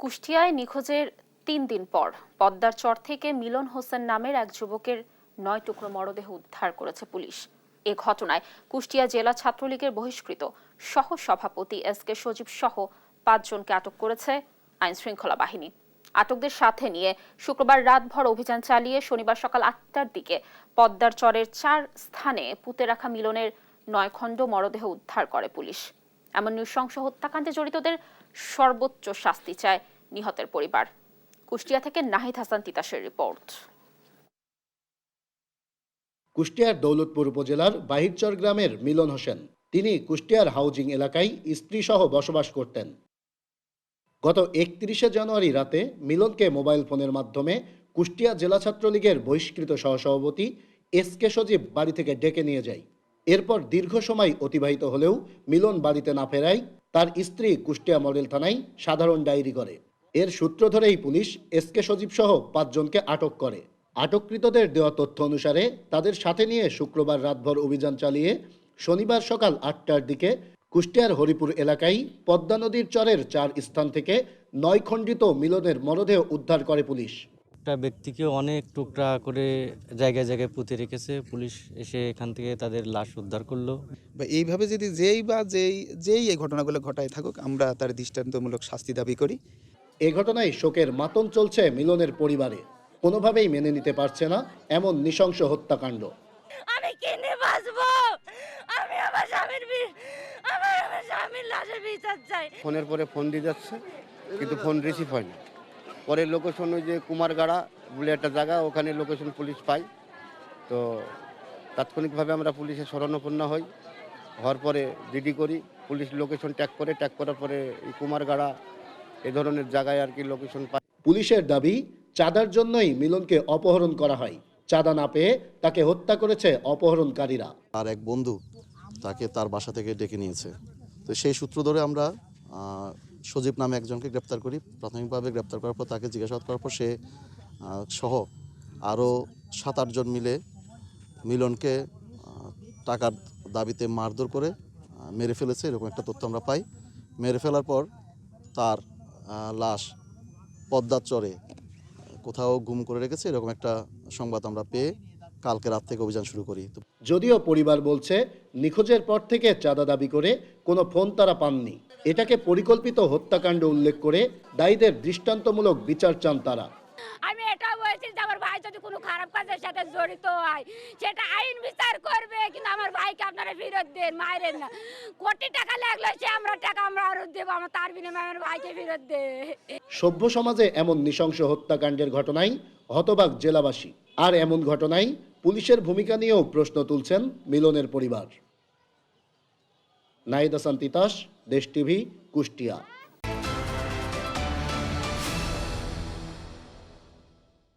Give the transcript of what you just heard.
কুষ্টিয়ায় নিখোঁজের ৩ দিন পর পদ্মার চর থেকে মিলন হোসেন নামের এক যুবকের ৯ টুকরো মরদেহ উদ্ধার করেছে পুলিশ। এ ঘটনায় কুষ্টিয়া জেলা ছাত্রলীগের বহিষ্কৃত সহ সভাপতি এসকে সজীব সহ ৫ জনকে আটক করেছে আইন শৃঙ্খলা বাহিনী। আটকদের সাথে নিয়ে শুক্রবার রাতভর অভিযান চালিয়ে শনিবার সকাল ৮টার দিকে পদ্মার চরের ৪ স্থানে পুঁতে রাখা মিলনের ৯ খণ্ড মরদেহ উদ্ধার করে পুলিশ। এমন নৃশংস হত্যাকাণ্ডে জড়িতদের সর্বোচ্চ শাস্তি চায় নিহতের পরিবার। কুষ্টিয়া থেকে নাহিদ হাসান তিতাসের রিপোর্ট। কুষ্টিয়ার দৌলতপুর উপজেলার বাহিরচর গ্রামের মিলন হোসেন, তিনি কুষ্টিয়ার হাউজিং এলাকায় স্ত্রীসহ বসবাস করতেন। গত ৩১শে জানুয়ারি রাতে মিলনকে মোবাইল ফোনের মাধ্যমে কুষ্টিয়া জেলা ছাত্রলীগের বহিষ্কৃত সহসভাপতি এসকে সজীব বাড়ি থেকে ডেকে নিয়ে যায়। এরপর দীর্ঘ সময় অতিবাহিত হলেও মিলন বাড়িতে না ফেরায় তার স্ত্রী কুষ্টিয়া মডেল থানায় সাধারণ ডায়েরি করে। এর সূত্র ধরেই পুলিশ এসকে সজীব সহ ৫ জনকে আটক করে। আটককৃতদের দেওয়া তথ্য অনুসারে তাদের সাথে নিয়ে শুক্রবার রাতভর অভিযান চালিয়ে শনিবার সকাল ৮টার দিকে কুষ্টিয়ার হরিপুর এলাকায় পদ্মা নদীর চরের ৪ স্থান থেকে ৯ খণ্ডিত মিলনের মরদেহ উদ্ধার করে পুলিশ। একটা ব্যক্তিকে অনেক টুকরা করে জায়গায় জায়গায় পুঁতে রেখেছে, পুলিশ এসে এখান থেকে তাদের লাশ উদ্ধার করলো। বা এইভাবে যদি যেই এই ঘটনাগুলো ঘটায় থাকুক, আমরা তার দৃষ্টান্তমূলক শাস্তি দাবি করি। এ ঘটনায় শোকের মাতম চলছে মিলনের পরিবারে। কোনোভাবেই মেনে নিতে পারছে না এমন নৃশংস হত্যাকাণ্ড। আমি কিনে বাঁচবো, আমি আমার স্বামীর লাশের বিচার চাই। ফোনের পরে ফোন দিয়ে যাচ্ছে, কিন্তু ফোন রিসিভ হয় না। পরে লোকেশন ওই যে কুমারগাড়া বলে একটা জায়গা, ওখানে লোকেশন পুলিশ পাই। তো তাৎক্ষণিকভাবে আমরা পুলিশের শরণাপন্ন হই। হওয়ার পরে জিডি করি, পুলিশ লোকেশন ট্যাগ করার পরে এই কুমারগাড়া এ ধরনের জায়গায় আর কি লোকেশন পাই। পুলিশের দাবি, চাঁদার জন্যই মিলনকে অপহরণ করা হয়। চাঁদা না পেয়ে তাকে হত্যা করেছে অপহরণকারীরা। আর এক বন্ধু তাকে তার বাসা থেকে ডেকে নিয়েছে। তো সেই সূত্র ধরে আমরা সজীব নামে একজনকে গ্রেপ্তার করি। প্রাথমিকভাবে গ্রেপ্তার করার পর তাকে জিজ্ঞাসাবাদ করার পর সে সহ আরও ৭-৮ জন মিলে মিলনকে টাকার দাবিতে মারধর করে মেরে ফেলেছে, এরকম একটা তথ্য আমরা পাই। মেরে ফেলার পর তার লাশ পদ্মার চরে কোথাও গুম করে রেখেছে, এরকম একটা সংবাদ আমরা পেয়ে কালকে রাত থেকে অভিযান শুরু করি। যদিও পরিবার বলছে নিখোঁজের পর থেকে চাঁদা দাবি করে কোনো ফোন তারা পাননি। এটাকে পরিকল্পিত হত্যাকাণ্ড উল্লেখ করে দায়ীদের দৃষ্টান্তমূলক বিচার চান তারা। আমি এটা বলছি যে আমার ভাই যদি কোনো খারাপ কাজের সাথে জড়িত হয় সেটা আইন বিচার করবে, কিন্তু আমার ভাইকে আপনারা ফেরত দেন, মাইরেন না। কোটি টাকা লাগলো সে আমরা টাকা আমরা আরো দেবো, আমার তার বিনিময়ে আমার ভাইকে ফেরত দে। সভ্য সমাজে এমন নৃশংস হত্যাকাণ্ডের ঘটনায় হতবাক জেলাবাসী। আর এমন ঘটনায় পুলিশের ভূমিকা নিয়েও প্রশ্ন তুলছেন মিলনের পরিবার। নাহিদ হাসান তিতাস, দেশ টিভি, কুষ্টিয়া।